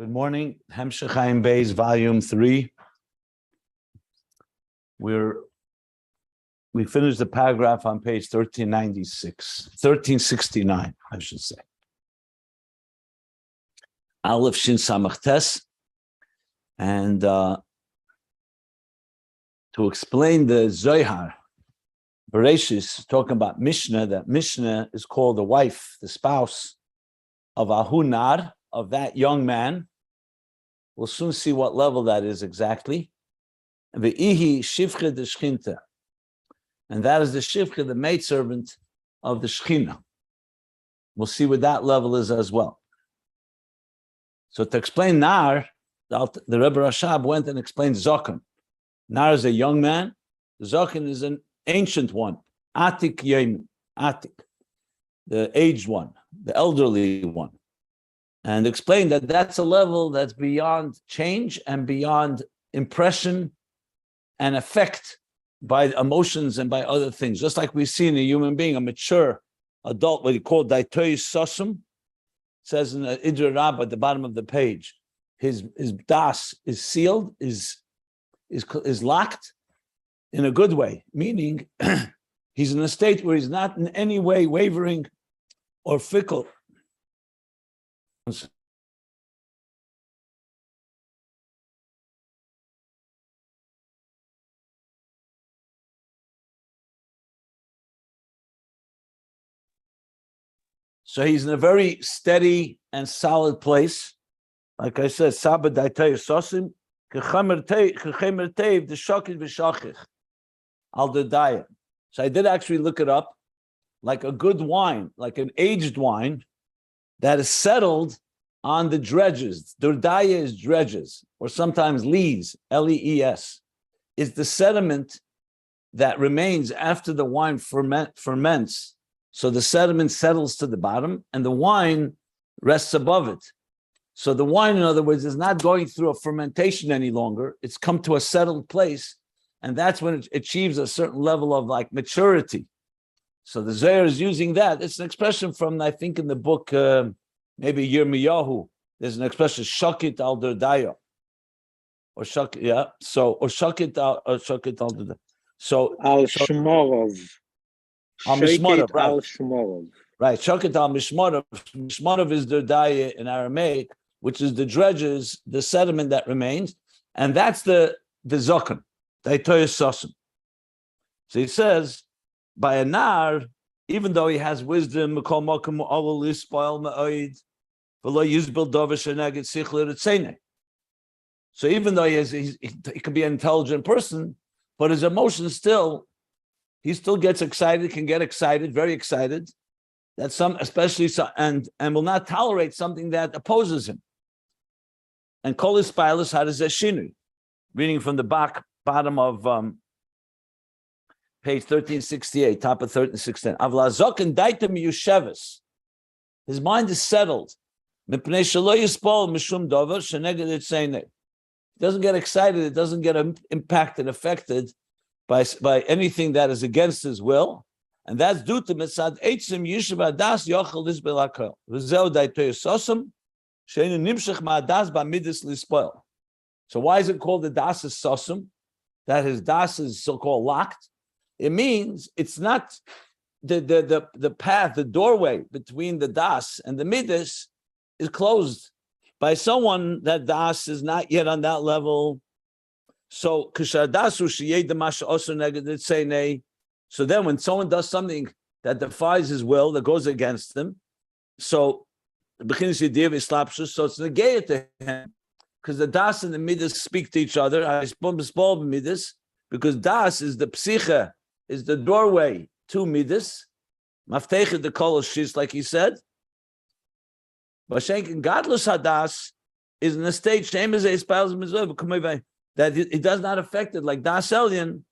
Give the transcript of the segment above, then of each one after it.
Good morning. Ayin Beis, Volume 3. We finished the paragraph on page 1369, I should say. Aleph Shin Samach Tes. And to explain the Zohar, Bereshis talking about Mishnah, that Mishnah is called the wife, the spouse of Ahunar, of that young man. We'll soon see what level that is exactly. Ve'ihi shivcha de shchinta. And that is the shivcha, the maidservant of the Shechina. We'll see what that level is as well. So to explain Nar, the Rebbe Rashab went and explained Zokan. Nar is a young man. Zokan is an ancient one. Atik Yem, Atik, the aged one, the elderly one. And explain that that's a level that's beyond change and beyond impression and effect by emotions and by other things. Just like we see in a human being, a mature adult, what he called daitoy sosum, says in the Idra Rabbah at the bottom of the page, his das is sealed, is locked in a good way, meaning he's in a state where he's not in any way wavering or fickle. So he's in a very steady and solid place. Like I said, Sabad Daitay Sosim, Kechemer Tev, the Shokit V'Shachich, Al Dedaya. So I did actually look it up, like a good wine, like an aged wine that is settled on the dredges. Durdaya is dredges, or sometimes lees, L-E-E-S, is the sediment that remains after the wine ferments. So the sediment settles to the bottom and the wine rests above it. So the wine, in other words, is not going through a fermentation any longer. It's come to a settled place, and that's when it achieves a certain level of like maturity. So the Zohar is using that. It's an expression from, I think, in the book, maybe Yirmiyahu. There's an expression, Shakit al Derdaya. Or Shakit, yeah. So, or Shakit al Derdaya. So, Al Shmorov. Al Mishmorov, right. Al Shmorov. Right. Shakit al Mishmorov. Mishmorov is Derdaya in Aramaic, which is the dredges, the sediment that remains. And that's the Zokan, the Daitoy Sosum. So he says, by a nar, even though he has wisdom, so even though he can be an intelligent person, but his emotions he still gets excited, can get excited, very excited, that and will not tolerate something that opposes him. And kol ispilus had a shinu, reading from the bottom of page 1368, top of 1316. Avlazokin daitem yushevis. His mind is settled. He doesn't get excited. It doesn't get impacted, affected by anything that is against his will. And that's due to mitzad eitzim yishuv adas yochel lisbel hakol. V'zeu daitoy sosum sheinu nimshach ma'adas ba'midus lispoil. So why is it called the das is sosum? That his das is so-called locked. It means it's not the path, the doorway between the das and the midas is closed by someone that das is not yet on that level. So so then when someone does something that defies his will, that goes against him, so it's negated to him, because the das and the midas speak to each other, because das is the psiche, is the doorway to midas, maftechet the kol shis, like he said. But godless hadas is in a state that it does not affect it, like das elyon,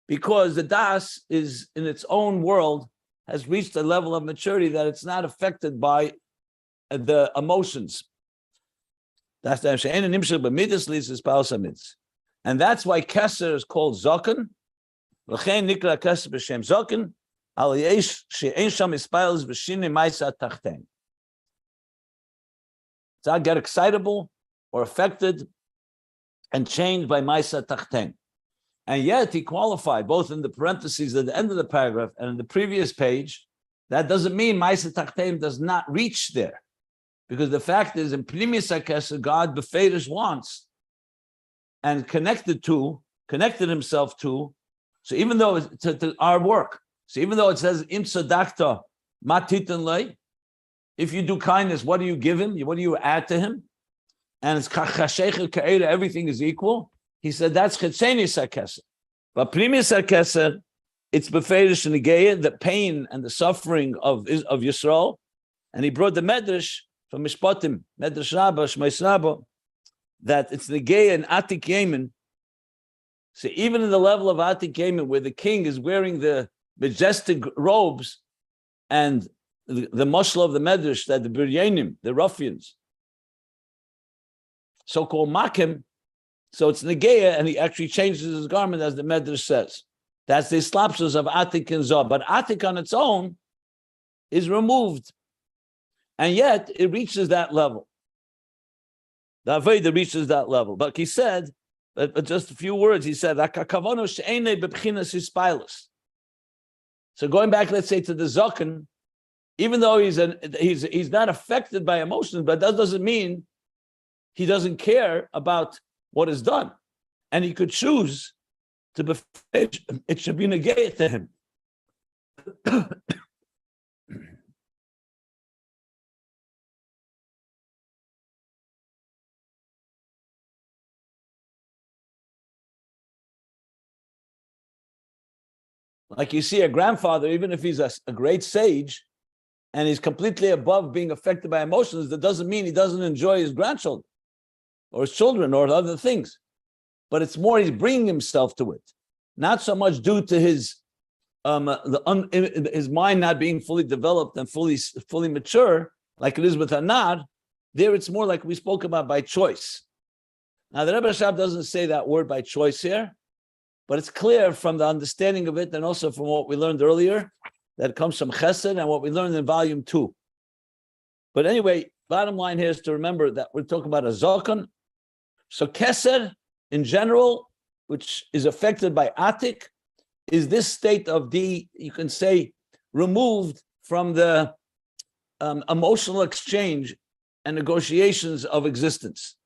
because the das is in its own world, has reached a level of maturity that it's not affected by the emotions. That's the and that's why Keser is called Zokan. It's I get excitable or affected and changed by Maisa Tachten. And yet he qualified both in the parentheses at the end of the paragraph and in the previous page. That doesn't mean Maisa Tachten does not reach there. Because the fact is, in Pnimis HaKesed, God beferish wants and connected himself to. So even though it's to our work, so even though it says Im Tzedakta Matitan Lei, if you do kindness, what do you give him? What do you add to him? And it's Chashech Ka'eda, everything is equal. He said that's Chetzenis HaKesed. But Pnimis HaKesed, it's beferish Negeya, the pain and the suffering of Yisrael. And he brought the Medrash from Mishpatim, Medrash Rabbah, Shmais Rabbah, that it's Negeya and Atik Yemen. So even in the level of Atik Yemen, where the king is wearing the majestic robes and the mashal of the Medrash, that the Biryanim, the ruffians, so-called Makim, so it's Negeya, and he actually changes his garment, as the Medrash says. That's the slapshus of Atik and Zoh. But Atik on its own is removed. And yet it reaches that level. The Aveda reaches that level. But he said, just a few words, he said, so going back, let's say, to the Zaken, even though he's not affected by emotions, but that doesn't mean he doesn't care about what is done. And he could choose to be, it should be negated to him. Like you see a grandfather, even if he's a great sage and he's completely above being affected by emotions, that doesn't mean he doesn't enjoy his grandchildren or his children or other things. But it's more he's bringing himself to it. Not so much due to his mind not being fully developed and fully mature, like it is with Anad. There it's more like we spoke about by choice. Now the Rebbe Rashab doesn't say that word by choice here, but it's clear from the understanding of it and also from what we learned earlier that it comes from Chesed and what we learned in volume 2. But anyway, bottom line here is to remember that we're talking about a Zakan. So Chesed in general, which is affected by Atik, is this state of you can say, removed from the emotional exchange and negotiations of existence.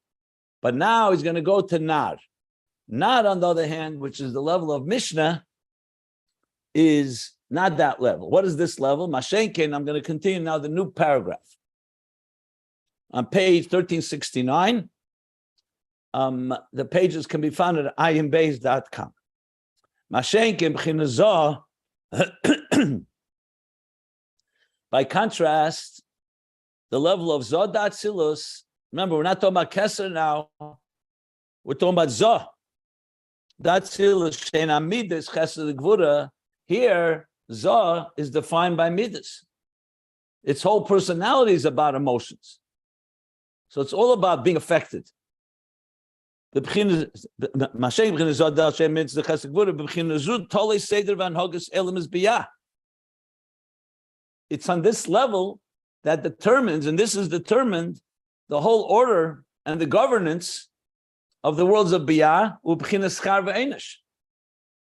But now he's going to go to Nar. Nar, on the other hand, which is the level of Mishnah, is not that level. What is this level? Mashenkin, I'm going to continue now the new paragraph. On page 1369, the pages can be found at ayinbeis.com. Mashenkin b'chinazah. By contrast, the level of Zoh Atzilus, remember, we're not talking about Keser now, we're talking about Zoh. Atzilus she'ena midas chesed gvura. Here, Zoh is defined by midas. Its whole personality is about emotions. So it's all about being affected. It's on this level that determines, and this is determined, the whole order and the governance of the worlds of Biyah,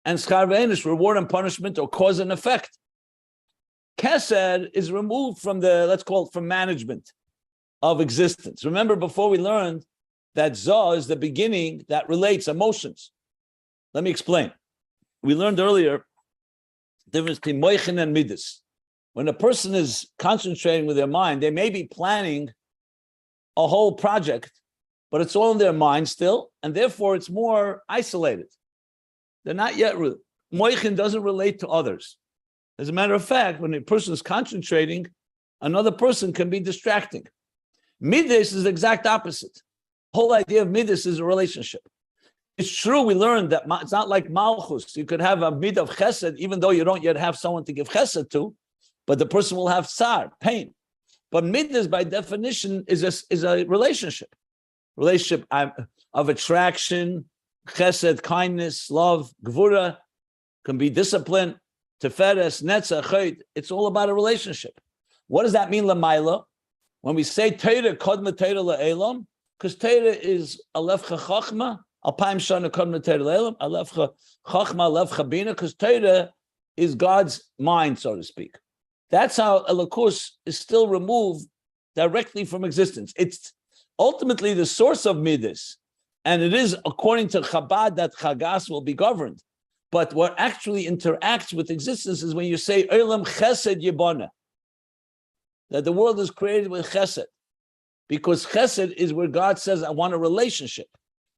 and schar ve'enish, reward and punishment, or cause and effect. Kesed is removed from the, let's call it, from management of existence. Remember, before we learned that Zoh is the beginning that relates emotions. Let me explain. We learned earlier the difference between moichin and midas. When a person is concentrating with their mind, they may be planning a whole project, but it's all in their mind still, and therefore it's more isolated. They're not yet moichin doesn't relate to others. As a matter of fact, when a person is concentrating, another person can be distracting. Midas is the exact opposite. The whole idea of midas is a relationship. It's true, we learned that it's not like malchus. You could have a mid of chesed, even though you don't yet have someone to give chesed to, but the person will have tsar, pain. But midas, by definition, is a relationship of attraction, chesed, kindness, love, gvura, can be discipline, teferes, netzach, chayt. It's all about a relationship. What does that mean, lamaila? When we say Torah, Kodma Torah La'elam, because Torah is Alefcha Chachma, Alpaim Shana Kodma Torah La'elam, Alefcha Chachma, Alefcha Bina, because Torah is God's mind, so to speak. That's how Elokus is still removed directly from existence. It's ultimately the source of Midas, and it is according to Chabad that Chagas will be governed. But what actually interacts with existence is when you say Olam Chesed Yibana, that the world is created with Chesed, because Chesed is where God says, I want a relationship.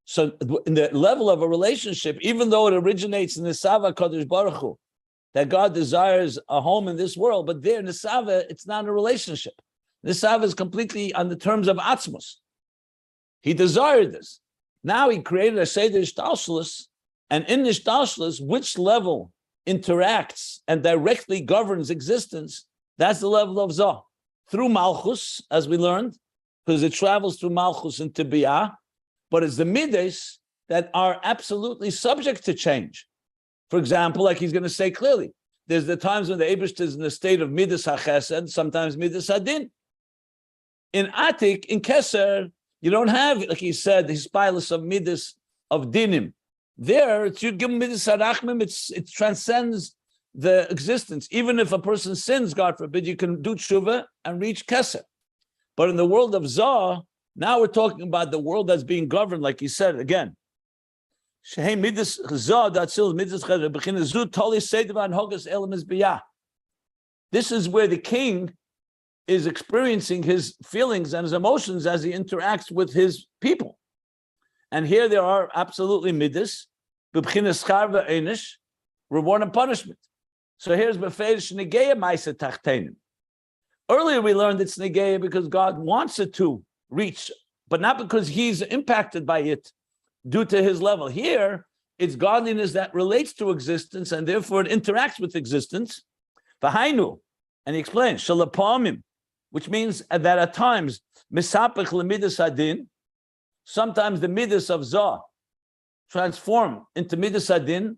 So in the level of a relationship, even though it originates in the Sava Kadosh Baruch Hu, that God desires a home in this world, but there in the Sava, it's not a relationship. The Sava is completely on the terms of Atzilus. He desired this. Now he created a Seder Ishtalshelus, and in Ishtalshelus, which level interacts and directly governs existence, that's the level of Zah. Through Malchus, as we learned, because it travels through Malchus into Biyah, but it's the Midas that are absolutely subject to change. For example, like he's going to say clearly, there's the times when the Eibishter is in the state of Midas HaChesed, sometimes Midas HaDin. In Atik, in Keser, you don't have, like he said, his pilus of Midas of Dinim. There, it's you give Midas HaRachmim, it transcends the existence. Even if a person sins, God forbid, you can do tshuva and reach Keser. But in the world of Zah, now we're talking about the world that's being governed, like he said again. This is where the king is experiencing his feelings and his emotions as he interacts with his people. And here there are absolutely midas, reward and punishment. So here's Beferish Negeya Maisa Tachtenim. Earlier we learned it's Negeya because God wants it to reach, but not because he's impacted by it due to his level. Here, it's godliness that relates to existence and therefore it interacts with existence. V'hainu, and he explains, Shalapamim, which means that at times, Misapech Lemidas Adin, sometimes the Midas of Zah transform into Midas Adin,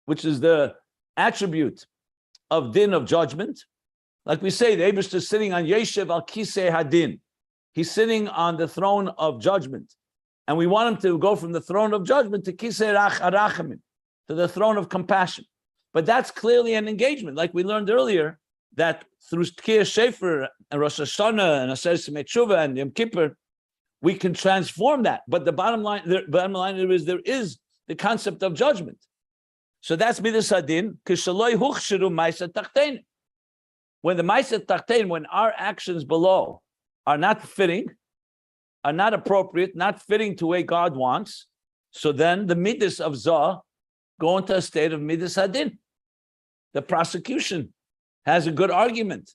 which is the attribute of din of judgment. Like we say, the Eibishter is sitting on Yeshev al Kisei Hadin. He's sitting on the throne of judgment. And we want him to go from the throne of judgment to Kisei Arachamim, to the throne of compassion. But that's clearly an engagement. Like we learned earlier, that through Tkiyah Shefer and Rosh Hashanah and Aseret Tshuva and Yom Kippur, we can transform that. But the bottom line is there is the concept of judgment. So that's Midas Hadin, Kishaloi Huchshiru Maisa Tachtein. When the Maisa Tachtein, when our actions below are not fitting, are not appropriate, not fitting to the way God wants, so then the Midas of Zah go into a state of Midas Hadin. The prosecution has a good argument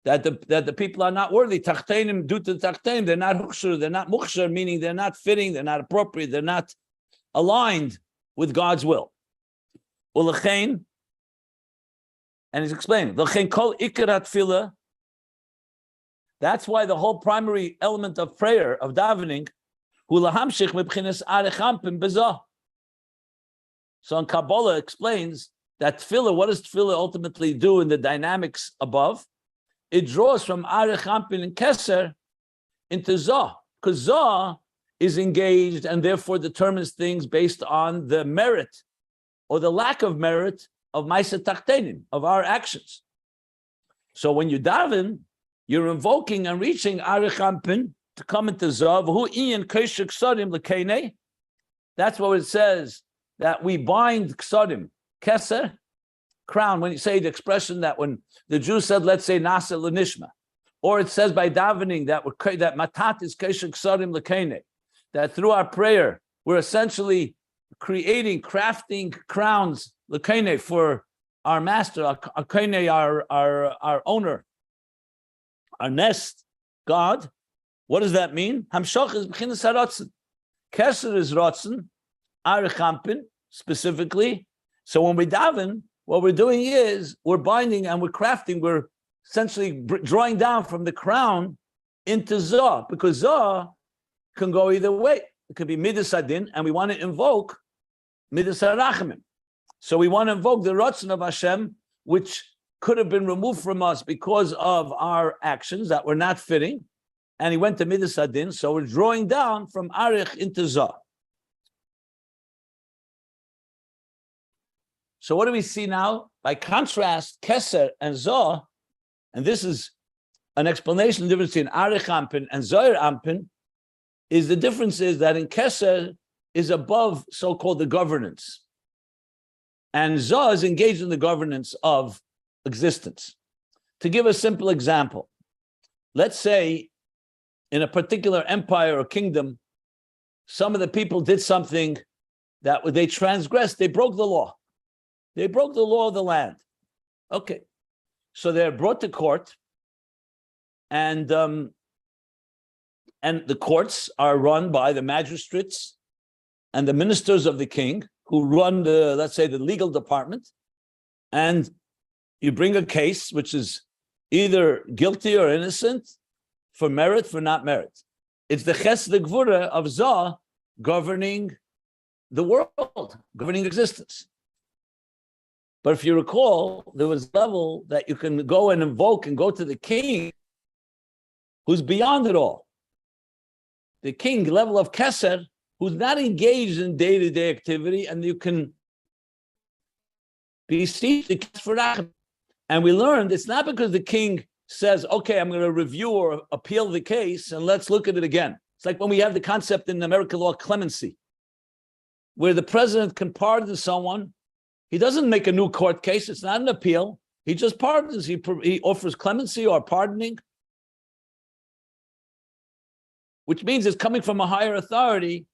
that the people are not worthy. Tachteinim, due to the Tachteinim, they're not Huchshur, they're not Mukhshur, meaning they're not fitting, they're not appropriate, they're not aligned with God's will. Ulechein, and he's explaining, L'chein kol ikarat tefillah. That's why the whole primary element of prayer, of davening, hu lahamshich mebchinas arechampim bezah. So in Kabbalah explains that tefillah, what does tefillah ultimately do in the dynamics above? It draws from arechampin and keser into zah, because zah is engaged and therefore determines things based on the merit or the lack of merit of Maisa Tachtenim, of our actions. So when you daven, you're invoking and reaching Arechampin to come into Zav. Who Ian Keshik Ksadim Lekene. That's what it says, that we bind Ksadim, Keser, crown. When you say the expression that when the Jews said, let's say Nasa Lenishma, or it says by davening that Matat is Keshik Ksadim Lekene, that through our prayer, we're essentially crafting crowns Lekene for our master, our owner, our nest, God. What does that mean? Hamshach is b'chinas haratzon. Keser is ratzon, arechampin specifically. So when we daven, what we're doing is we're binding and we're crafting. We're essentially drawing down from the crown into Zah, because Zah can go either way. It could be Midas Hadin, and we want to invoke Midas HaRachamim. So we want to invoke the ratzon of Hashem, which could have been removed from us because of our actions that were not fitting. and he went to Midas Adin. So we're drawing down from Arich into Zah. So what do we see now? By contrast, Keser and Zah, and this is an explanation of the difference between Arich Ampin and Zohar Ampin, is the difference is that in Keser is above so-called the governance. And Zah is engaged in the governance of existence. To give a simple example, let's say in a particular empire or kingdom, some of the people did something that they transgressed, they broke the law. They broke the law of the land. Okay. So they're brought to court, and the courts are run by the magistrates and the ministers of the king, who run the, let's say, the legal department. And you bring a case which is either guilty or innocent, for merit, for not merit. It's the Chesed Gvura of Zah governing the world, governing existence. But if you recall, there was a level that you can go and invoke and go to the king who's beyond it all. The king, level of Keser, who's not engaged in day-to-day activity, and you can beseech the Keser. And we learned it's not because the king says, okay, I'm going to review or appeal the case and let's look at it again. It's like when we have the concept in American law, clemency, where the president can pardon someone. He doesn't make a new court case. It's not an appeal. He just pardons. He offers clemency or pardoning, which means it's coming from a higher authority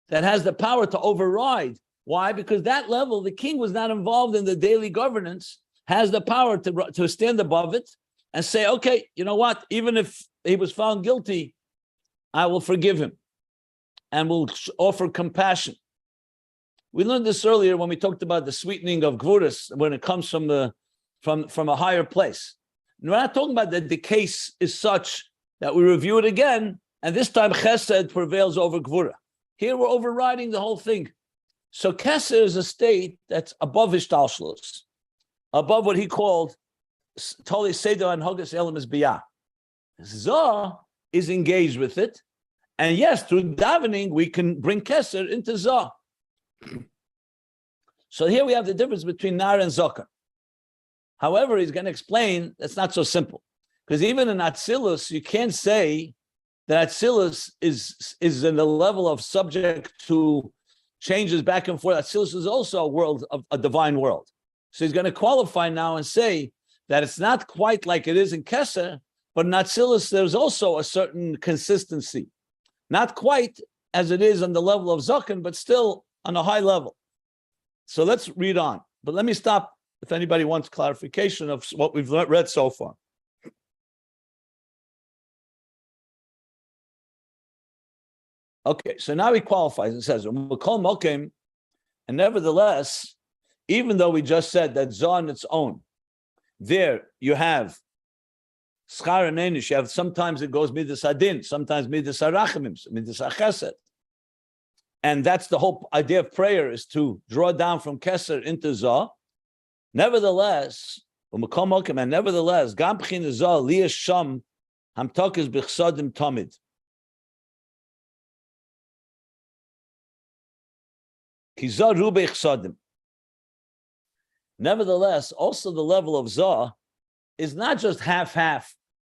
that has the power to override. Why? Because that level, the king was not involved in the daily governance, has the power to stand above it and say, okay, you know what? Even if he was found guilty, I will forgive him and will offer compassion. We learned this earlier when we talked about the sweetening of Gvuras when it comes from a higher place. And we're not talking about that the case is such that we review it again, and this time Chesed prevails over Gvura. Here we're overriding the whole thing. So Keser is a state that's above Ishtalshlus, above what he called Toli Seder and Hogas Elam is Biyah. Zah is engaged with it, and yes, through davening we can bring Keser into Zah. So here we have the difference between Nar and Zokan. However, he's going to explain that's not so simple, because even in Atzilus, you can't say that Atzilus is in the level of subject to changes back and forth. Atzilus is also a world of a divine world. So he's going to qualify now and say that it's not quite like it is in Keser, but in Atzilus there's also a certain consistency, not quite as it is on the level of Zokan, but still on a high level. So let's read on. But let me stop if anybody wants clarification of what we've read so far. Okay, so now he qualifies and says, and nevertheless, even though we just said that Zah on its own, there you have Schar and Einish, you have sometimes it goes Midas Adin, sometimes Midas Arachimim, Midas Achesed. And that's the whole idea of prayer, is to draw down from Keser into Zah. Nevertheless, Gam B'chin Zah Liyas Sham Hamtokes B'chsadim Tamid. Ki Zah Ru B'chsadim. Nevertheless, also the level of Zah is not just half-half,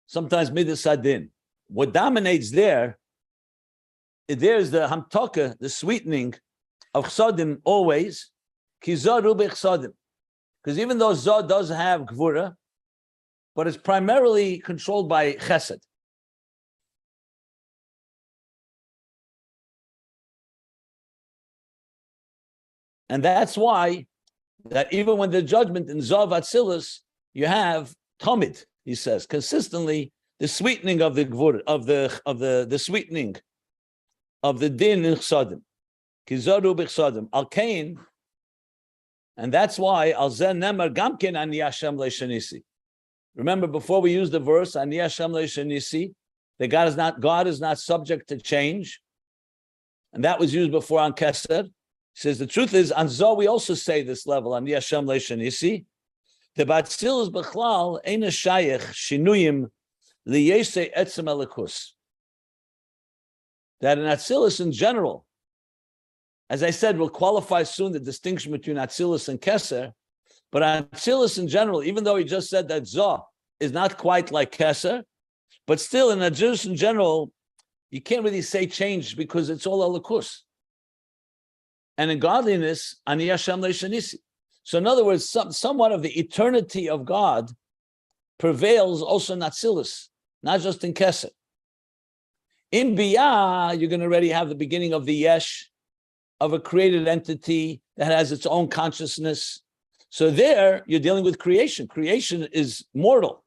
sometimes Midas Adin. What dominates there's the hamtaka, the sweetening of chsadim always, ki Zah ru b'chsadim. Because even though Zah does have gvura, but it's primarily controlled by chesed. And that's why that even when the judgment in Zah Atzilus, you have tamid, he says, consistently the sweetening of the gvura, of the sweetening of the din in chsadim, kizaru b'chsadim al kain, and that's why al zen nemar gamkin ani Hashem le'shenisi. Remember, before we use the verse ani Hashem le'shenisi, that God is not subject to change, and that was used before on Keser. He says the truth is on Zah we also say this level ani Hashem le'shenisi. The Atzilus b'chlal eina shayich shinuyim liyesei etzem elikus. that in Atzilus in general, as I said, we'll qualify soon the distinction between Atzilus and Keser, but Atzilus in general, even though he just said that Zoh is not quite like Keser, but still in Atzilus in general, you can't really say change because it's all Elokus. And in godliness, Ani Hashem Leishanisi. So in other words, somewhat of the eternity of God prevails also in Atzilus, not just in Keser. In Biyah, you're going to already have the beginning of the Yesh, of a created entity that has its own consciousness. So there, you're dealing with creation. Creation is mortal,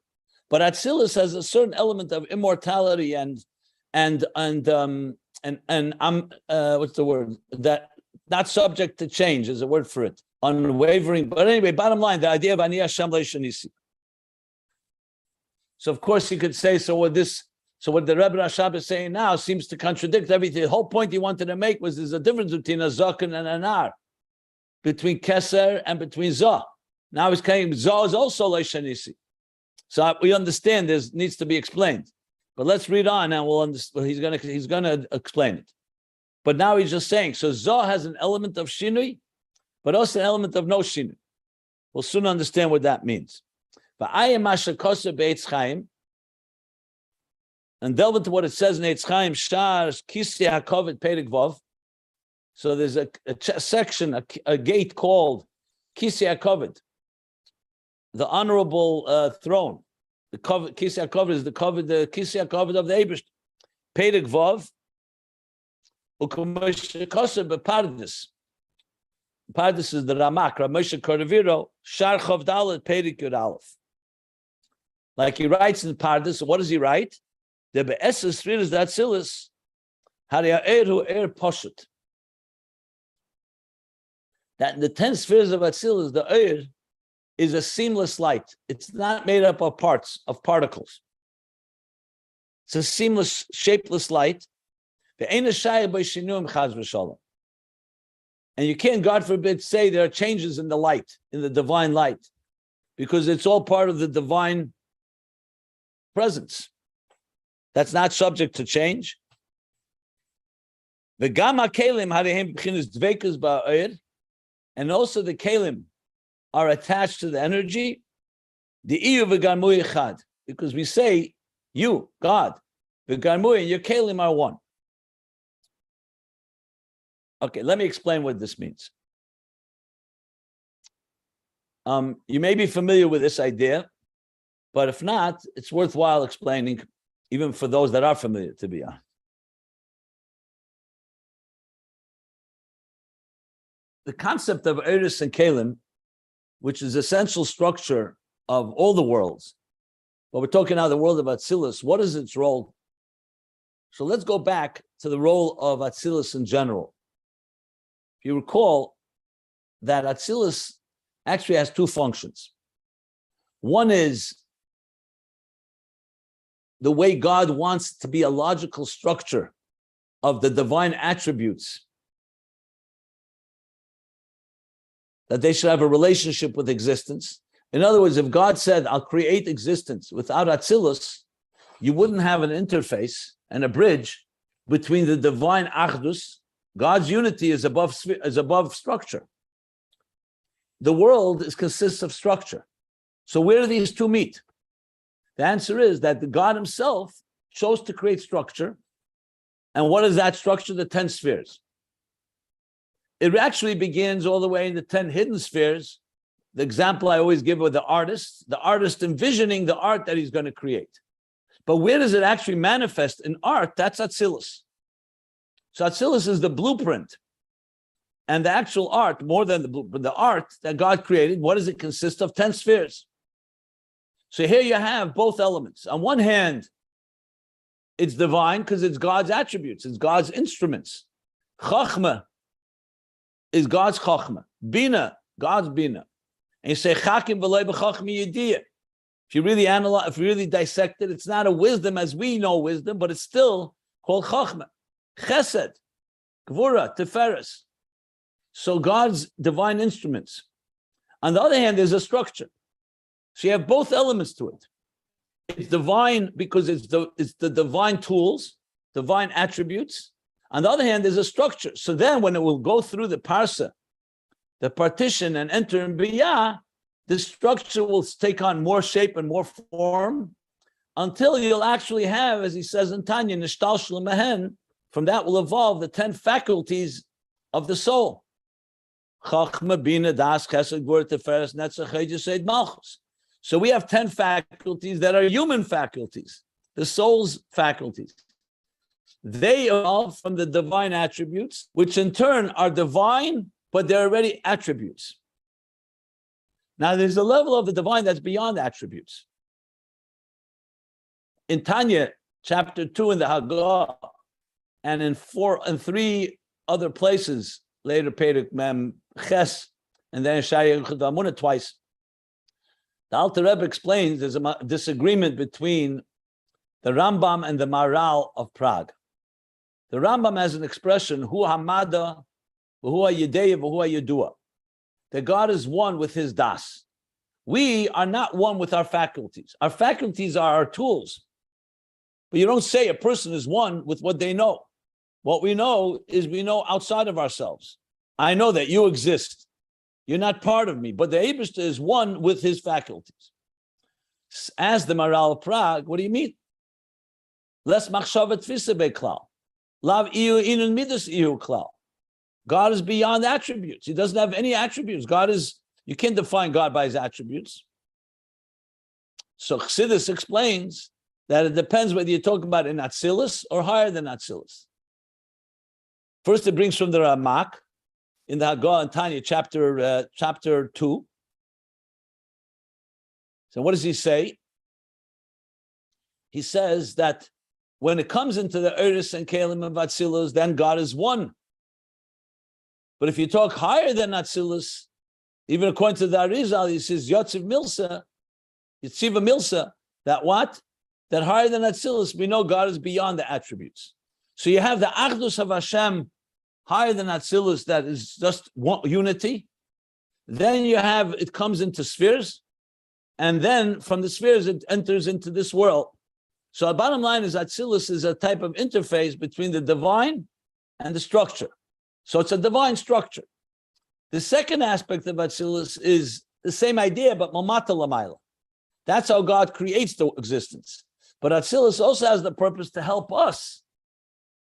but Atzilus has a certain element of immortality and what's the word? That not subject to change is a word for it. Unwavering. But anyway, bottom line, the idea of Ani Hashem Leishanisi. So of course you could say, so what the Rebbe Rashab is saying now seems to contradict everything. The whole point he wanted to make was there's a difference between a Zaken and an Ar, between Keser and between Zah. Now he's saying Zah is also Leishanisi. So we understand this needs to be explained. But let's read on and we'll understand. He's gonna explain it. But now he's just saying, so Zah has an element of Shinui, but also an element of no Shinui. We'll soon understand what that means. But Ayin Beis Chaim, and delve into what it says in Eitz Chaim, Shar Kisi HaKoved Perek Vav. So there's a section, a gate called Kisi HaKoved, the honorable throne. The Kisi HaKoved is the Kisi HaKoved of the Eibush. Perek Vav, U'Moshe Koser BePardes. Pardes is the Ramak, Ramoshe Koraviro, Shar Chav Dalet Perek Yud Aleph. Like he writes in Pardes, what does he write? The Be'eses Sfiras Atzilus, Hari'eru Poshut. That in the 10 spheres of Atzilus, the Eir is a seamless light. It's not made up of of particles. It's a seamless, shapeless light. And you can't, God forbid, say there are changes in the light, in the divine light, because it's all part of the divine presence. That's not subject to change. And also the kelim are attached to the energy. Because we say, you, God, the Garmui and your kelim are one. Okay, let me explain what this means. You may be familiar with this idea, but if not, it's worthwhile explaining, even for those that are familiar, to be honest. The concept of Eris and Kalim, which is essential structure of all the worlds, but we're talking now the world of Atzilus, what is its role? So let's go back to the role of Atzilus in general. If you recall that Atzilus actually has two functions. One is the way God wants to be a logical structure of the divine attributes, that they should have a relationship with existence. In other words, if God said, I'll create existence without Atzilus, you wouldn't have an interface and a bridge between the divine Achdus. God's unity is above structure. The world consists of structure. So where do these two meet? The answer is that the God himself chose to create structure. And what is that structure? The 10 spheres. It actually begins all the way in the 10 hidden spheres. The example I always give with the artist envisioning the art that he's going to create. But where does it actually manifest in art? That's Atzilus. So Atzilus is the blueprint. And the actual art, more than the blueprint, the art that God created, what does it consist of? 10 spheres. So here you have both elements. On one hand, it's divine because it's God's attributes, it's God's instruments. Chachma is God's chachma. Bina, God's bina. And you say, Chakim v'loi b'chachmi yediyah. If you really analyze, if you really dissect it, it's not a wisdom as we know wisdom, but it's still called chachma. Chesed, Gvura, Tiferes. So God's divine instruments. On the other hand, there's a structure. So you have both elements to it. It's divine because it's the divine tools, divine attributes, On the other hand, there's a structure. So then when it will go through the parsa, the partition, and enter in Biyah, the structure will take on more shape and more form until you'll actually have, as he says in Tanya, Nishtal Shlemahen, from that will evolve the 10 faculties of the soul. Chachma, Bina, Das, Chesed, Gvur, Tiferes, Netzach, Yesod, Malchus. So we have 10 faculties that are human faculties, the soul's faculties. They evolve from the divine attributes, which in turn are divine, but they're already attributes. Now, there's a level of the divine that's beyond attributes. In Tanya, chapter 2 in the Haggadah, and in 3 other places, later Perek Mem Ches, and then Shaya Chadamunah twice, the Alter Rebbe explains there's a disagreement between the Rambam and the Maharal of Prague. The Rambam has an expression, Hu Hamada, Hu HaYedeya, Hu HaYedua. That God is one with his das. We are not one with our faculties. Our faculties are our tools. But you don't say a person is one with what they know. What we know is we know outside of ourselves. I know that you exist. You're not part of me, but the Eibishter is one with his faculties. As the Maharal of Prague, what do you mean? Les machshavet tfisa beklal. Lav iu inun midas iu klal. God is beyond attributes. He doesn't have any attributes. You can't define God by his attributes. So Chassidus explains that it depends whether you're talking about in Atzilus or higher than Atzilus. First, it brings from the Ramak in the Haggadah and Tanya, chapter 2. So what does he say? He says that when it comes into the Eris and Kalim of Atzilus, then God is one. But if you talk higher than Atzilus, even according to the Arizal, he says Yotziv Milsa, Yitziva Milsa, that what? That higher than Atzilus, we know God is beyond the attributes. So you have the Achdus of Hashem higher than Atzilus, that is just one, unity. Then you have, it comes into spheres, and then from the spheres it enters into this world. So the bottom line is Atzilus is a type of interface between the divine and the structure. So it's a divine structure. The second aspect of Atzilus is the same idea, but Mamata Lamaila. That's how God creates the existence. But Atzilus also has the purpose to help us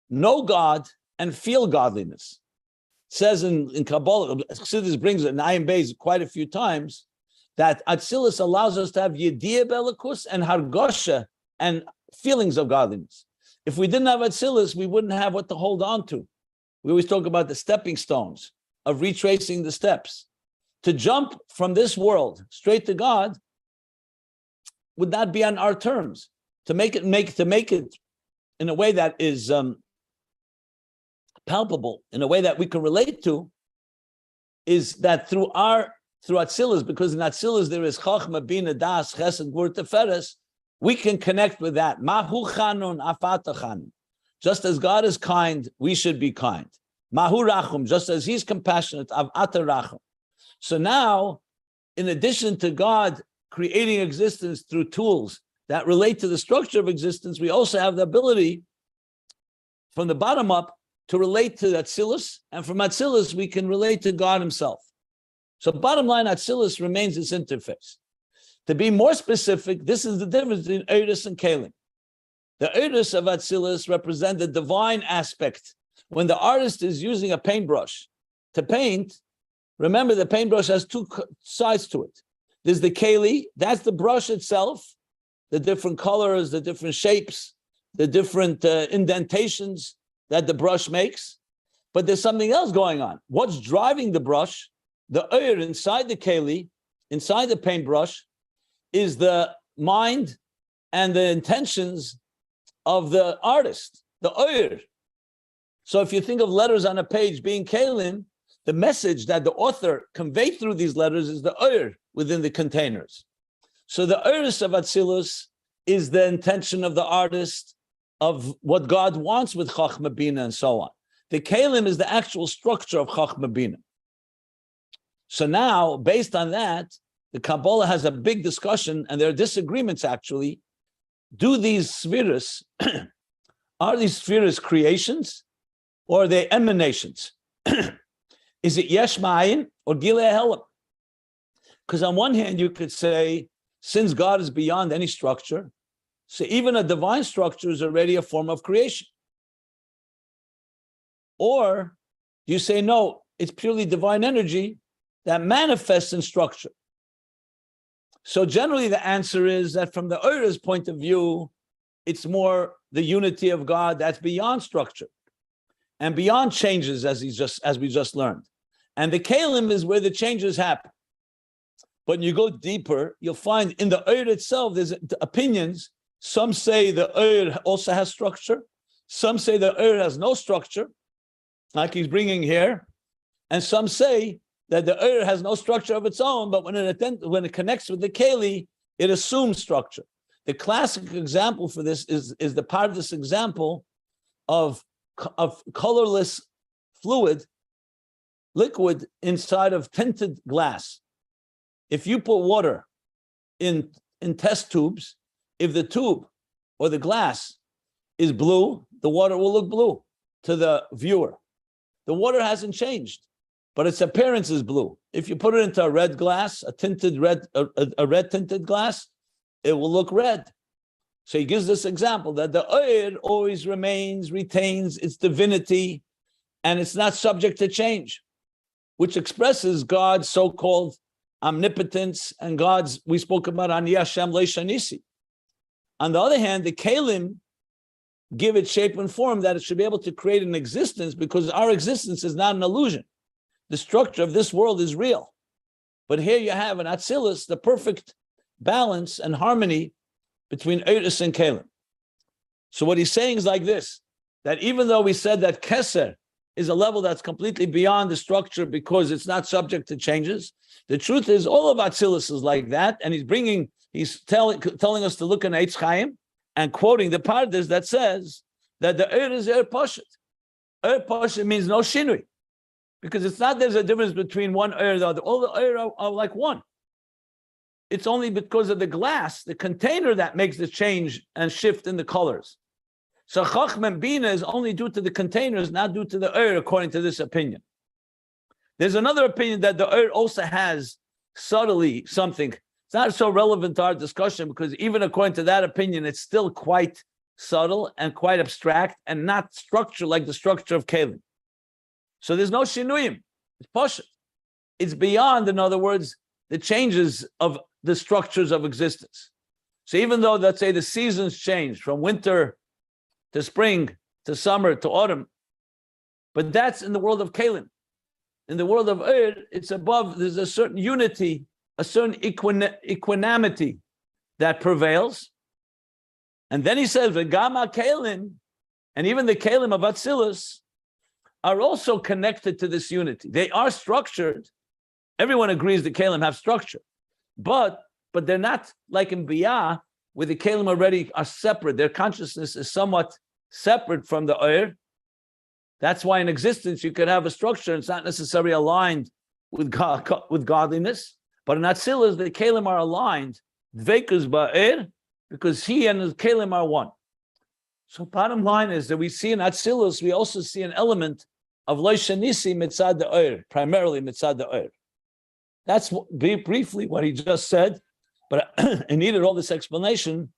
know God and feel godliness. It says in Kabbalah, Chassidus brings it in Ayin Beis quite a few times, that Atzilus allows us to have Yediyah Belikus and Hargosha and feelings of godliness. If we didn't have Atzilus, we wouldn't have what to hold on to. We always talk about the stepping stones of retracing the steps. To jump from this world straight to God would not be on our terms. To make it in a way that is palpable, in a way that we can relate to, is that through Atzilus, because in Atzilus there is Chachma, Bina, Das, Chesed, Gvur, Tiferes, we can connect with that. Mahu chanun afata chanun. Just as God is kind, we should be kind. Mahu rachum, just as he's compassionate, avata rachum. So now, in addition to God creating existence through tools that relate to the structure of existence, we also have the ability from the bottom up to relate to Atzilus, and from Atzilus we can relate to God himself. So bottom line, Atzilus remains its interface. To be more specific, this is the difference between Eris and Kalim. The Eris of Atzilus represent the divine aspect. When the artist is using a paintbrush to paint, remember the paintbrush has two sides to it. There's the Keli, that's the brush itself, the different colors, the different shapes, the different indentations that the brush makes. But there's something else going on. What's driving the brush, the Eir inside the Keli, inside the paintbrush, is the mind and the intentions of the artist, the Eir. So if you think of letters on a page being Kalim, the message that the author conveyed through these letters is the Eir within the containers. So the Eiris of Atzilus is the intention of the artist of what God wants with Chachma Bina and so on. The Kalim is the actual structure of Chachma Bina. So now, based on that, the Kabbalah has a big discussion, and there are disagreements actually. Do these spheres, are these spheres creations? or are they emanations? Is it yesh ma'ayin or gilei helam? Because on one hand, you could say, since God is beyond any structure, so even a divine structure is already a form of creation. Or you say, no, it's purely divine energy that manifests in structure. So generally the answer is that from the Eirah's point of view, it's more the unity of God that's beyond structure and beyond changes, as we just learned. And the Kalim is where the changes happen. But when you go deeper, you'll find in the Eirah itself, there's opinions. Some say the Eirah also has structure. Some say the Eirah has no structure, like he's bringing here. And some say that the Eirah has no structure of its own, but when it connects with the Keli, it assumes structure. The classic example for this is the part of this example of colorless liquid inside of tinted glass. If you put water in test tubes, if the tube or the glass is blue, the water will look blue to the viewer. The water hasn't changed, but its appearance is blue. If you put it into a red glass, a red tinted glass, it will look red. So he gives this example that the Eir always retains its divinity, and it's not subject to change, which expresses God's so-called omnipotence and God's, we spoke about Ani Hashem Leishanisi. On the other hand, the Kalim give it shape and form that it should be able to create an existence, because our existence is not an illusion. The structure of this world is real. But here you have an Atzilus, the perfect balance and harmony between Eiris and Kalim. So what he's saying is like this, that even though we said that Keser is a level that's completely beyond the structure because it's not subject to changes, the truth is all of Atzilus is like that, and he's telling us to look in Eitz Chaim and quoting the Pardes that says that the Eir is Eir Poshet. Eir Poshet means no Shinui, because it's not there's a difference between one Eir and the other. All the Eir are like one. It's only because of the glass, the container, that makes the change and shift in the colors. So Chachma and Bina is only due to the containers, not due to the Eir, according to this opinion. There's another opinion that the Eir also has subtly something. It's not so relevant to our discussion, because even according to that opinion, it's still quite subtle and quite abstract and not structured like the structure of Kalim. So there's no Shinuyim. It's Poshet. It's beyond, in other words, the changes of the structures of existence. So even though, let's say, the seasons change from winter to spring to summer to autumn, but that's in the world of Kalim. In the world of Eir, it's above, there's a certain unity, a certain equanimity that prevails. And then he says, V'gama Kalim, and even the Kalim of Atzilus are also connected to this unity. They are structured. Everyone agrees the Kalim have structure, but they're not like in Biyah, where the Kalim already are separate. Their consciousness is somewhat separate from the Eir. That's why in existence you could have a structure, and it's not necessarily aligned with godliness. But in Atzilus, the Kalim are aligned, Dveikus ba'er, because he and the Kalim are one. So bottom line is that we see in Atzilus, we also see an element of Leishanisi mitzad the Eir, primarily mitzad the Eir. That's briefly what he just said, but I needed all this explanation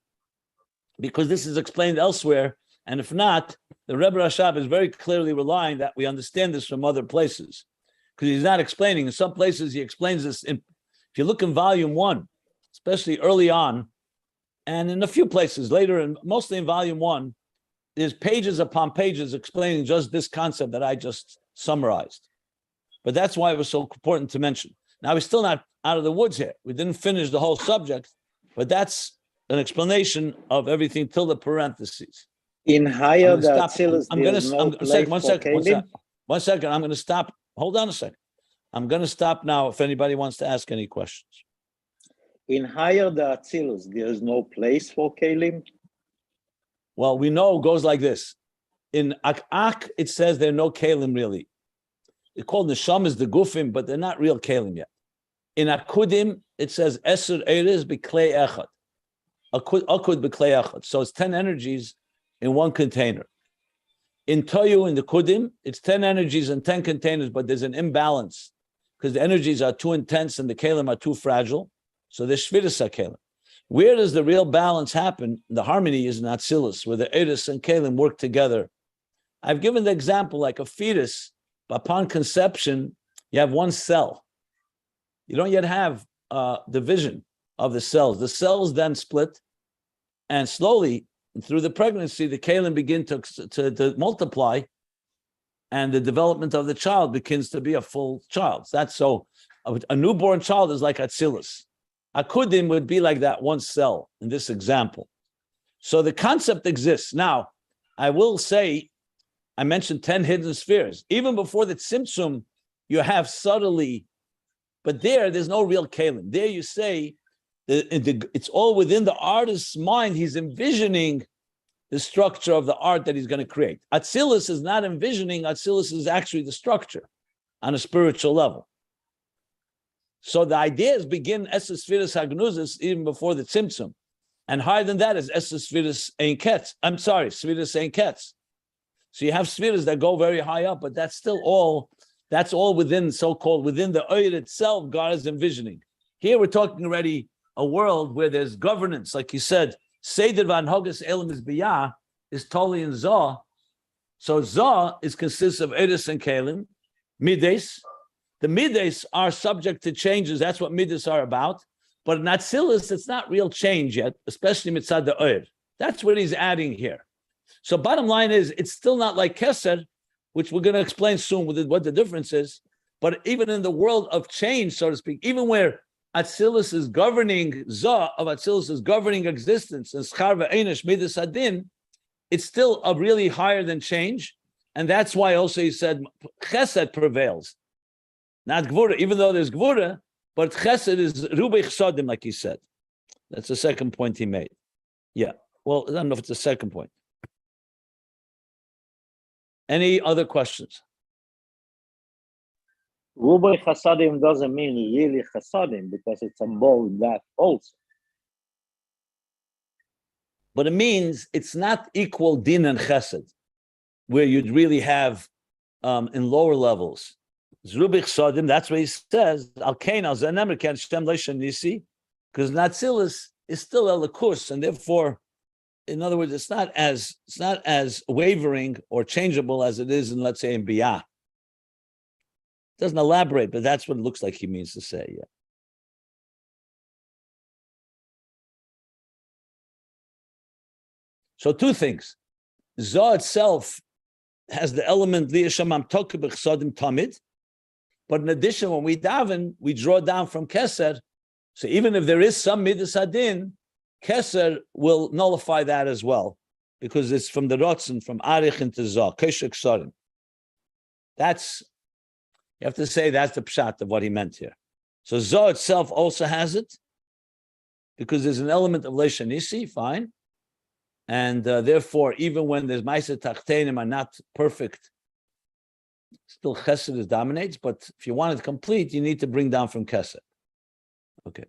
because this is explained elsewhere. And if not, the Rebbe Rashab is very clearly relying that we understand this from other places, because he's not explaining. In some places, he explains this. If you look in volume 1, especially early on, and in a few places later, and mostly in volume 1, there's pages upon pages explaining just this concept that I just summarized. But that's why it was so important to mention. Now, we're still not out of the woods here. We didn't finish the whole subject, but that's an explanation of everything till the parentheses. In higher the Atzilus, there's no place for Kalim? One second. I'm going to stop. Hold on a second. I'm going to stop now if anybody wants to ask any questions. In higher the Atzilus, there's no place for Kalim? Well, we know it goes like this. In Ak, it says there are no Kalim really. They're called Neshamas, the Gufim, but they're not real Kalim yet. In Akudim, it says Eser Eres B'Klei Echad. Akud B'Klei Echad. So it's 10 energies in one container. In Toyu, in the Kudim, it's 10 energies and 10 containers, but there's an imbalance because the energies are too intense and the Kalim are too fragile. So there's Shviras HaKalim. Where does the real balance happen? The harmony is in Atzilus, where the Eris and Kalim work together. I've given the example like a fetus, upon conception, you have one cell. You don't yet have division of the cells. The cells then split, and slowly, through the pregnancy, the kalim begin to multiply, and the development of the child begins to be a full child. That's so. A newborn child is like Atzilus. Akudim would be like that one cell in this example. So the concept exists. Now, I will say, I mentioned 10 hidden spheres. Even before the Tzimtzum, you have subtly, but there's no real kalim. There you say, it's all within the artist's mind. He's envisioning the structure of the art that he's going to create. Atzilus is not envisioning. Atzilus is actually the structure on a spiritual level. So the ideas begin Esses Sfiras Hagnuzis even before the Tzimtzum. And higher than that is Esses Sfiras Ein Ketz. I'm sorry, Sfiras Ein Ketz. So you have Sfiras that go very high up, but that's still all, that's all within, so-called, within the Oyer itself, God is envisioning. Here we're talking already a world where there's governance, like you said, Seder Vanhogas Elam is Biyah, is totally in Zah. So Zah consists of Eris and Kalim, Mides. The Mides are subject to changes. That's what Mides are about. But in Atzilus, it's not real change yet, especially Mitzad the Oyer. That's what he's adding here. So bottom line is, it's still not like Keser, which we're going to explain soon what the difference is. But even in the world of change, so to speak, even where Atzilus is governing, Zah of Atzilus is governing existence, and Schar ve'enesh Midas Adin, it's still a really higher than change. And that's why also he said Chesed prevails. Not Gvura, even though there's Gvura, but Chesed is Rubei Chsadim, like he said. That's the second point he made. Yeah. Well, I don't know if it's the second point. Any other questions? Rubai Chasadim doesn't mean really Chasadim because it's above that also. But it means it's not equal din and chesed, where you'd really have in lower levels. Zrubich Sodim, that's what he says. Al Kain al Zanemer Ken Shem Leishan Nisi, because Natsilis is still Elikus, and therefore, in other words, it's not as wavering or changeable as it is in, let's say, in Biyah. Doesn't elaborate, but that's what it looks like he means to say. Yeah. So two things. Zah itself has the element Liyashamam Tokibich Sodim Tamid, but in addition, when we daven, we draw down from Keser. So even if there is some Midas Adin, Keser will nullify that as well, because it's from the Rotzen, from Arich into Zah, Keshek Sodim. That's, you have to say that's the pshat of what he meant here. So Zah itself also has it, because there's an element of Leisha Nisi, fine. And therefore, even when there's Maisa Tachtenim are not perfect, still Chesed dominates. But if you want it complete, you need to bring down from Chesed. Okay.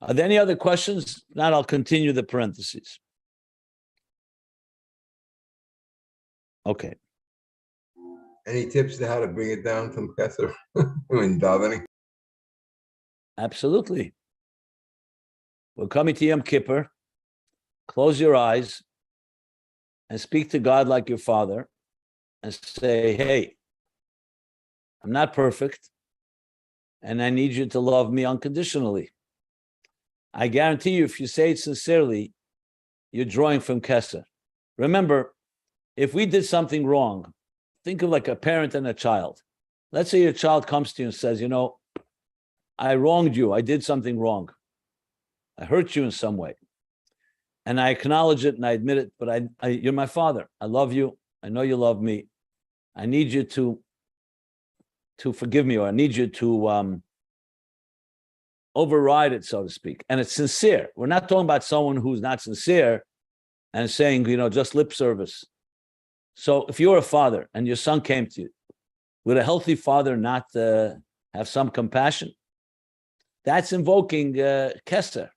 Are there any other questions? If not, I'll continue the parentheses. Okay. Any tips to how to bring it down from Chesed when davening? Absolutely. We're coming to Yom Kippur. Close your eyes and speak to God like your father and say, hey, I'm not perfect and I need you to love me unconditionally. I guarantee you, if you say it sincerely, you're drawing from Keser. Remember, if we did something wrong, think of like a parent and a child. Let's say your child comes to you and says, you know, I wronged you. I did something wrong. I hurt you in some way. And I acknowledge it and I admit it, but you're my father. I love you. I know you love me. I need you to forgive me, or I need you to override it, so to speak. And it's sincere. We're not talking about someone who's not sincere and saying, you know, just lip service. So if you're a father and your son came to you, would a healthy father not have some compassion? That's invoking Keser.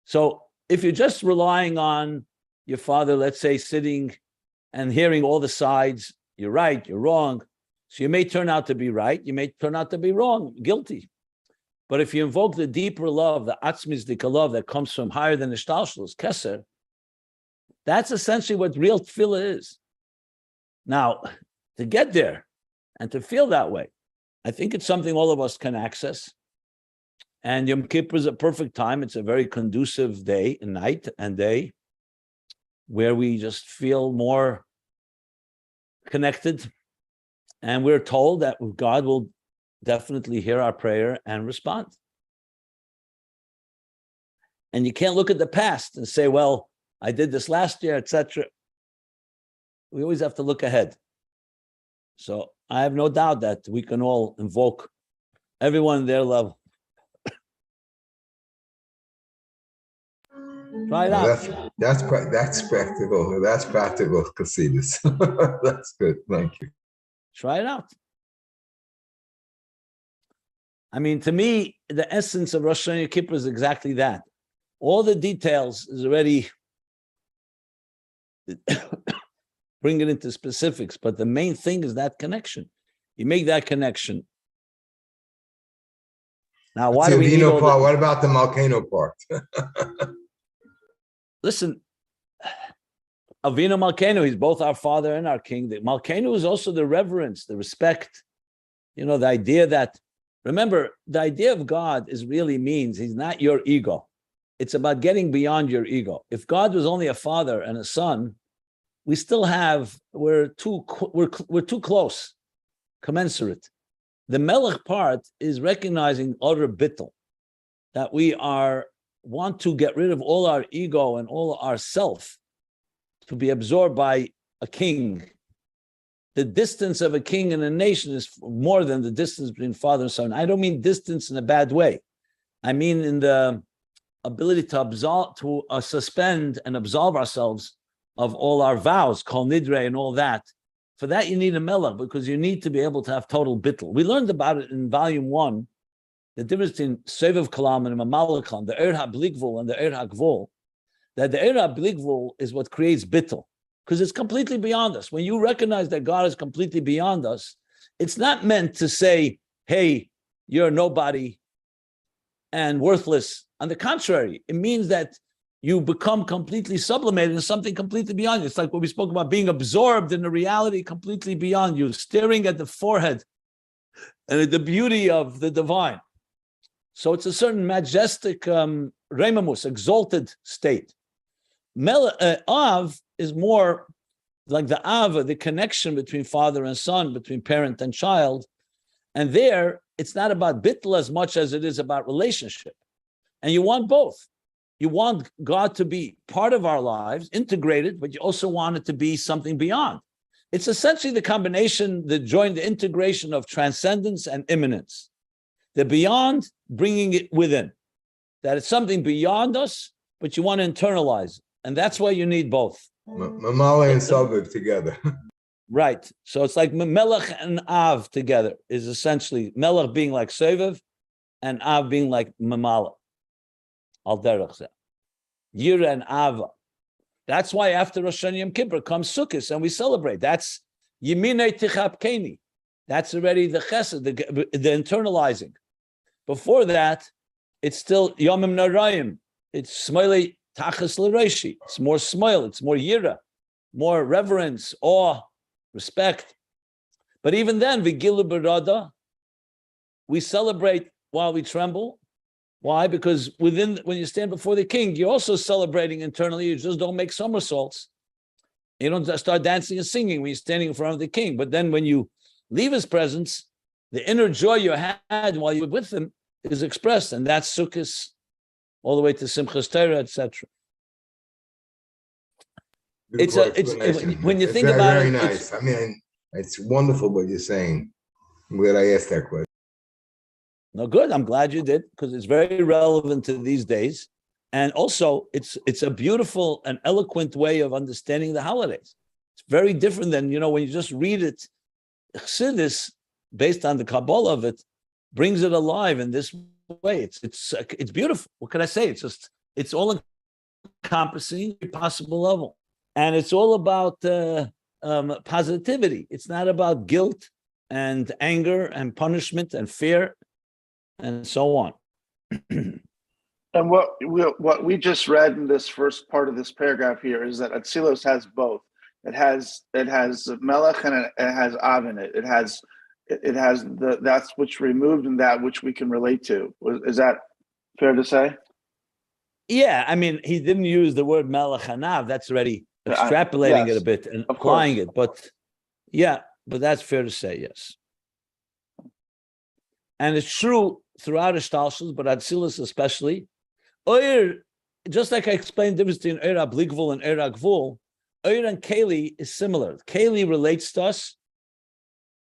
So if you're just relying on your father, let's say, sitting and hearing all the sides. You're right, you're wrong. So you may turn out to be right, you may turn out to be wrong, guilty. But if you invoke the deeper love, the atzmisdika love that comes from higher than the shtalshlus, keser, that's essentially what real tefillah is. Now, to get there and to feel that way, I think it's something all of us can access. And Yom Kippur is a perfect time. It's a very conducive day, night and day, where we just feel more connected. And we're told that God will definitely hear our prayer and respond. And you can't look at the past and say, well, I did this last year, etc. We always have to look ahead. So I have no doubt that we can all invoke everyone at their level. Try it out. That's practical. That's practical, Chasidus. That's good. Thank you. Try it out. I mean, to me, the essence of Rosh Hashanah Yom Kippur is exactly that. All the details is already bring it into specifics, but the main thing is that connection. You make that connection. Now, why do we need all part? What about the Malkano part? Listen, Avinu Malkenu, he's both our father and our king. The Malkenu is also the reverence, the respect. You know, the idea that, remember, the idea of God is really means he's not your ego. It's about getting beyond your ego. If God was only a father and a son, we still have, we're too close, commensurate. The Melech part is recognizing utter bittul, that we want to get rid of all our ego and all our self to be absorbed by a king. The distance of a king and a nation is more than the distance between father and son. I don't mean distance in a bad way. I mean in the ability to suspend and absolve ourselves of all our vows, kol nidre and all that. For that, you need a melech, because you need to be able to have total bittul. We learned about it in volume 1, the difference between Sevav Kalam and Mamal Kalam, the Er HaBlikvul and the Er HaGvul, that the Er HaBlikvul is what creates bittul, because it's completely beyond us. When you recognize that God is completely beyond us, it's not meant to say, hey, you're nobody and worthless. On the contrary, it means that you become completely sublimated in something completely beyond you. It's like what we spoke about, being absorbed in a reality completely beyond you, staring at the forehead and at the beauty of the divine. So it's a certain majestic remamus, exalted state. Av is more like the Ava, the connection between father and son, between parent and child. And there, it's not about bittul as much as it is about relationship. And you want both. You want God to be part of our lives, integrated, but you also want it to be something beyond. It's essentially the combination, the integration of transcendence and immanence. The beyond, bringing it within. That it's something beyond us, but you want to internalize it. And that's why you need both. Mamala and Salviv together. Right. So it's like Melech and Av together is essentially Melech being like Seviv and Av being like Mamala. Al derech zeh. Yira and Ava. That's why after Rosh Hashanah Yom Kippur comes Sukkot and we celebrate. That's Yeminei Tichapkeni. That's already the chesed, the internalizing. Before that, it's still Yomim Narayim. It's Smoilei Tachas L'Reishi. It's more smile. It's more Yira, more reverence, awe, respect. But even then, Vigilu Berada, we celebrate while we tremble. Why? Because when you stand before the king, you're also celebrating internally. You just don't make somersaults. You don't start dancing and singing when you're standing in front of the king. But then when you leave his presence, the inner joy you had while you were with him is expressed. And that's Sukkot, all the way to Simchas Torah, etc. When you think about very it, nice. I mean, it's wonderful what you're saying. I'm glad I asked that question. No, good. I'm glad you did, because it's very relevant to these days. And also, it's a beautiful and eloquent way of understanding the holidays. It's very different than, when you just read it. Chassidus, based on the Kabbalah of it, brings it alive in this way. It's beautiful. What can I say? It's all encompassing, every possible level. And it's all about positivity. It's not about guilt and anger and punishment and fear and so on. And what we just read in this first part of this paragraph here is that Atzilus has both. It has Melech and it has Av in it. It has that's which removed and that which we can relate to. Is that fair to say? Yeah, I mean, he didn't use the word Melech and Av. That's already extrapolating it a bit and applying it. But yeah, but that's fair to say, yes. And it's true throughout Ishtalshus, but Atzilus especially. Oyer, just like I explained the difference between Oyer Bligvul and Oyer Gvul, Oyer and Keli is similar. Keli relates to us,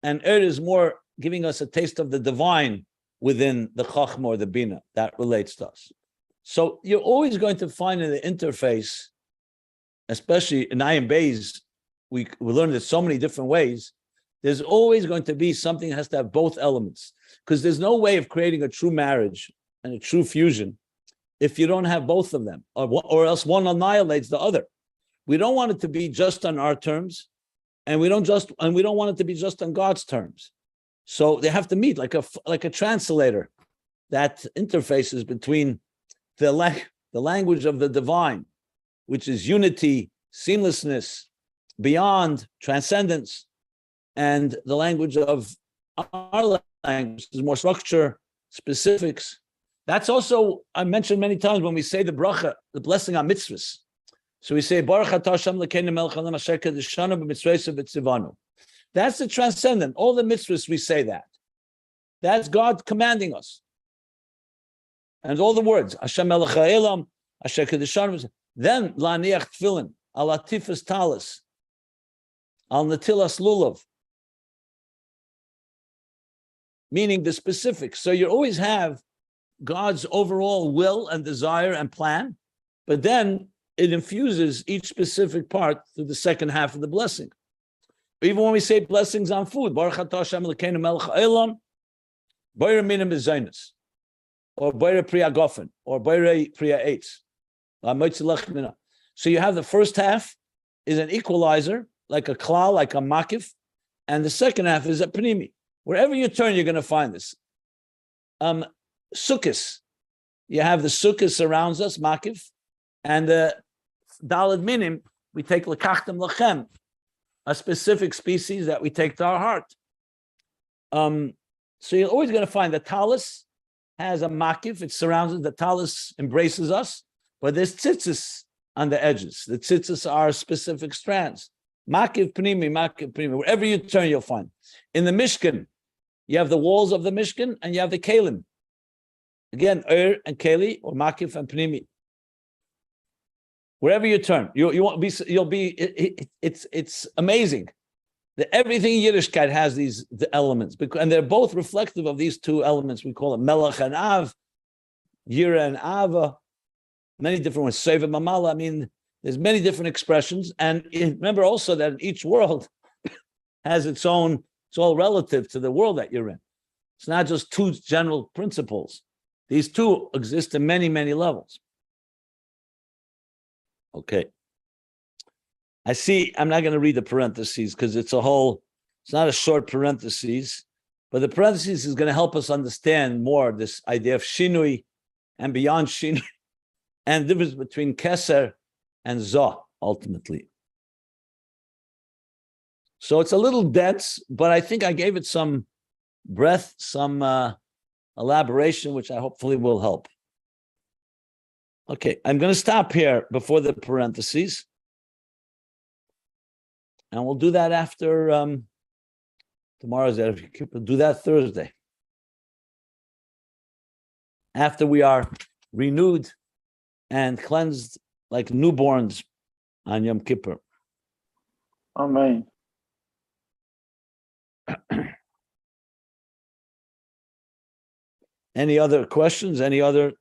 and Oyer is more giving us a taste of the divine within the Chachma or the Bina. That relates to us. So you're always going to find in the interface, especially in Ayin Beis, we learned it so many different ways, there's always going to be something that has to have both elements, because there's no way of creating a true marriage and a true fusion if you don't have both of them, or else one annihilates the other. We don't want it to be just on our terms, and we don't want it to be just on God's terms. So they have to meet like a translator that interfaces between the language of the divine, which is unity, seamlessness, beyond transcendence, and the language of our language is more structure, specifics. That's also, I mentioned many times when we say the bracha, the blessing on mitzvahs. So we say, Baruch atah Hashem Elokeinu melech haolam asher kedeshanu b'mitzvoseh v'tzivanu. That's the transcendent. All the mitzvahs, we say that. That's God commanding us. And all the words, Hashem melech haolam asher kedeshanu. Then, la'aniach tefillin, al atifas talis, al natilas lulav. Meaning the specifics. So you always have God's overall will and desire and plan, but then it infuses each specific part through the second half of the blessing. Even when we say blessings on food, Baruch atah Hashem Elokeinu melech haolam, boire minim b'zaynis, or boire priya gofen, or boire priya eitz. So you have the first half is an equalizer, like a klal, like a makif, and the second half is a pnimi. Wherever you turn, you're going to find this. Sukkos. You have the sukkah surrounds us, makif, and the dalad minim, we take lekachtem lachem, a specific species that we take to our heart. So you're always going to find the talis has a makif, it surrounds us, the talis embraces us, but there's tzitzis on the edges. The tzitzis are specific strands. Makif pnimi, wherever you turn, you'll find. In the Mishkan, you have the walls of the Mishkan and you have the Kalim. Again, and Keli, or Makif and Pnimi. Wherever you turn, it's amazing that everything in Yiddishkeit has the elements, and they're both reflective of these two elements. We call it Melech and Av, Yira and Ava, many different ones, Seva Mamala. I mean, there's many different expressions. And remember also that each world has its own, it's all relative to the world that you're in. It's not just two general principles. These two exist in many, many levels. Okay. I see, I'm not going to read the parentheses because it's not a short parentheses, but the parentheses is going to help us understand more this idea of shinui and beyond shinui and the difference between keser and zoh, ultimately. So it's a little dense, but I think I gave it some breadth, some elaboration, which I hopefully will help. Okay, I'm going to stop here before the parentheses. And we'll do that after tomorrow's Erev Kippur. We'll do that Thursday. After we are renewed and cleansed like newborns on Yom Kippur. Amen. Any other questions? Any other?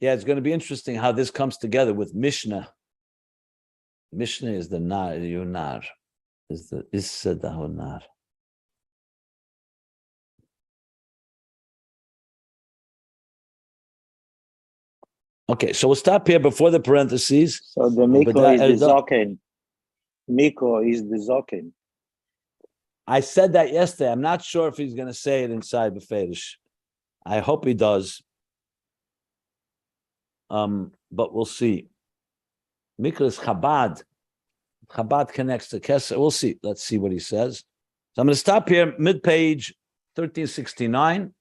Yeah, it's going to be interesting how this comes together with Mishnah. Mishnah is the Nar, Yunar. is the Issa Dahunar. Okay, so we'll stop here before the parentheses. So the Miko is the Zokin. Miko is the Zokin. I said that yesterday. I'm not sure if he's going to say it inside Beferish. I hope he does. But we'll see. Miko is Chabad. Chabad connects to Kesser. We'll see. Let's see what he says. So I'm going to stop here, mid-page 1369.